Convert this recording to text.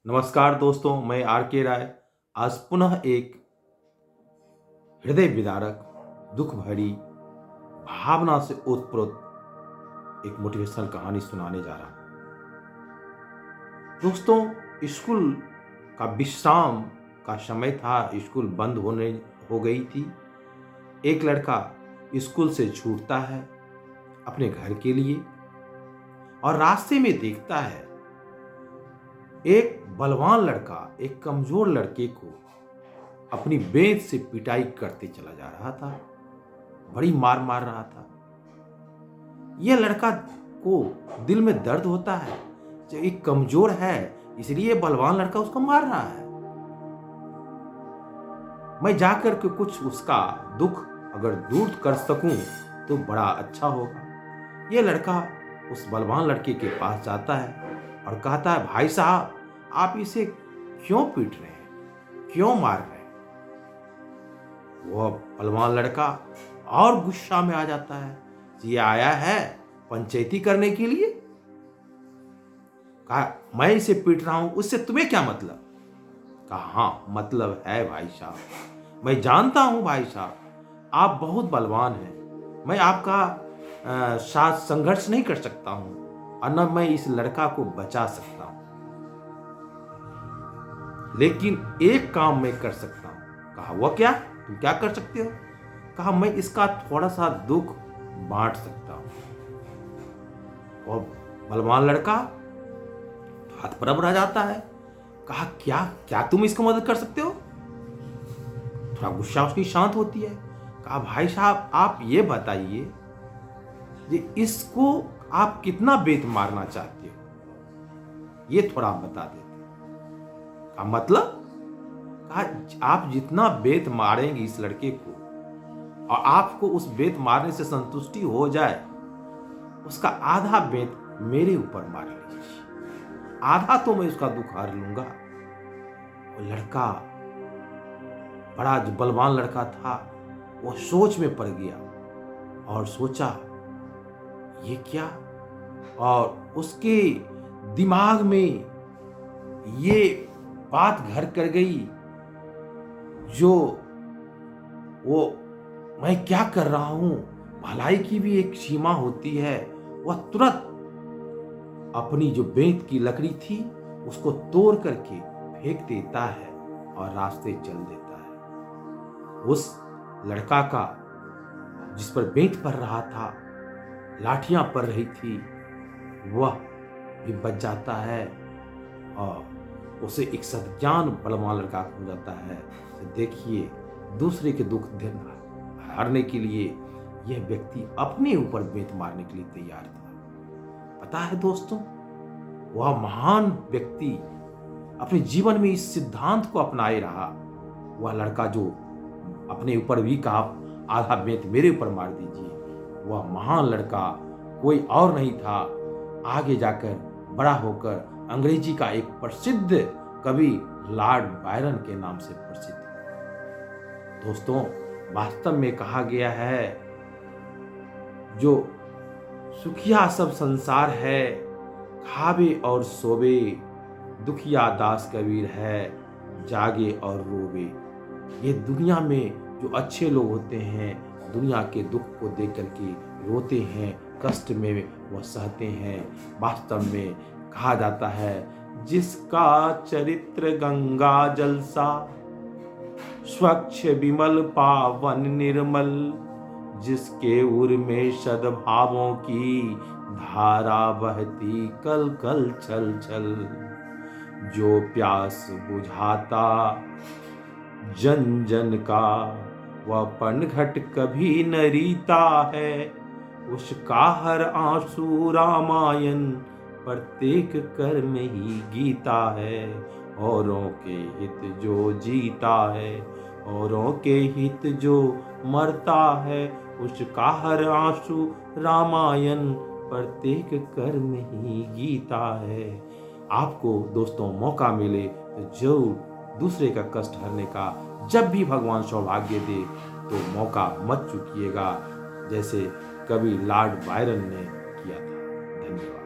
नमस्कार दोस्तों, मैं आर के राय आज पुनः एक हृदय विदारक, दुख भरी, भावना से ओतप्रोत एक मोटिवेशनल कहानी सुनाने जा रहा हूं। दोस्तों, स्कूल का विश्राम का समय था। स्कूल बंद हो गई थी। एक लड़का स्कूल से छूटता है अपने घर के लिए और रास्ते में देखता है एक बलवान लड़का एक कमजोर लड़के को अपनी बेंत से पिटाई करते चला जा रहा था। बड़ी मार मार रहा था। यह लड़का को दिल में दर्द होता है जो एक कमजोर है, इसलिए बलवान लड़का उसको मार रहा है। मैं जाकर के कुछ उसका दुख अगर दूर कर सकूं तो बड़ा अच्छा होगा। यह लड़का उस बलवान लड़के के पास जाता है और कहता है, भाई साहब, आप इसे क्यों पीट रहे हैं, क्यों मार रहे हैं? वह बलवान लड़का और गुस्सा में आ जाता है। ये आया है पंचायती करने के लिए? कहा, मैं इसे पीट रहा हूं, उससे तुम्हें क्या मतलब? कहा, हाँ मतलब है भाई साहब, मैं जानता हूं भाई साहब, आप बहुत बलवान हैं। मैं आपका साथ संघर्ष नहीं कर सकता हूं और न मैं इस लड़का को बचा सकता हूं, लेकिन एक काम मैं कर सकता हूं। कहा, वह क्या? तुम क्या कर सकते हो? कहा, मैं इसका थोड़ा सा दुख बांट सकता हूं। और बलवान लड़का हाथ पर रह जाता है। कहा, क्या क्या तुम इसको मदद कर सकते हो? थोड़ा गुस्सा उसकी शांत होती है। कहा, भाई साहब, आप ये बताइए कि इसको आप कितना बेत मारना चाहते हो, ये थोड़ा आप बता देते। कहा, मतलब? कहा, आप जितना बेत मारेंगे इस लड़के को और आपको उस बेत मारने से संतुष्टि हो जाए, उसका आधा बेत मेरे ऊपर मार लीजिए, आधा तो मैं उसका दुख हर लूंगा। वो लड़का, बड़ा जो बलवान लड़का था, वो सोच में पड़ गया और सोचा ये क्या, और उसके दिमाग में ये बात घर कर गई जो वो मैं क्या कर रहा हूं, भलाई की भी एक सीमा होती है। वह तुरंत अपनी जो बेंत की लकड़ी थी उसको तोड़ करके फेंक देता है और रास्ते चल देता है। उस लड़का का जिस पर बेंत पड़ रहा था, लाठियां पड़ रही थी, वह भी बच जाता है और उसे एक सज्ञान बलवान लड़का हो जाता है। तो देखिए, दूसरे के दुख हारने के लिए यह व्यक्ति अपने ऊपर बेंत मारने के लिए तैयार था। पता है दोस्तों, वह महान व्यक्ति अपने जीवन में इस सिद्धांत को अपनाए रहा। वह लड़का जो अपने ऊपर भी कहा, आधा बेंत मेरे ऊपर मार दीजिए, वह महान लड़का कोई और नहीं था। आगे जाकर बड़ा होकर अंग्रेजी का एक प्रसिद्ध कवि लॉर्ड बायरन के नाम से प्रसिद्ध है। दोस्तों, वास्तव में कहा गया है, जो सुखिया सब संसार है, खावे और सोवे, दुखिया दास कबीर है, जागे और रोवे। ये दुनिया में जो अच्छे लोग होते हैं, दुनिया के दुख को देख करके रोते हैं, कष्ट में वह सहते हैं। वास्तव में कहा जाता है, जिसका चरित्र गंगा जल सा, स्वच्छ विमल पावन निर्मल, जिसके उर में सद्भावों की धारा बहती कल कल छल छल, जो प्यास बुझाता जन जन का, वह पनघट कभी न रीता है, उसका हर आंसू रामायण, प्रत्येक कर्म ही गीता है। औरों के हित जो जीता है, औरों के हित जो मरता है, उसका हर आंसू रामायण, प्रत्येक कर्म ही गीता है। आपको दोस्तों मौका मिले तो जरूर दूसरे का कष्ट हरने का, जब भी भगवान सौभाग्य दे तो मौका मत चूकिएगा, जैसे कवि लॉर्ड बायरन ने किया था। धन्यवाद।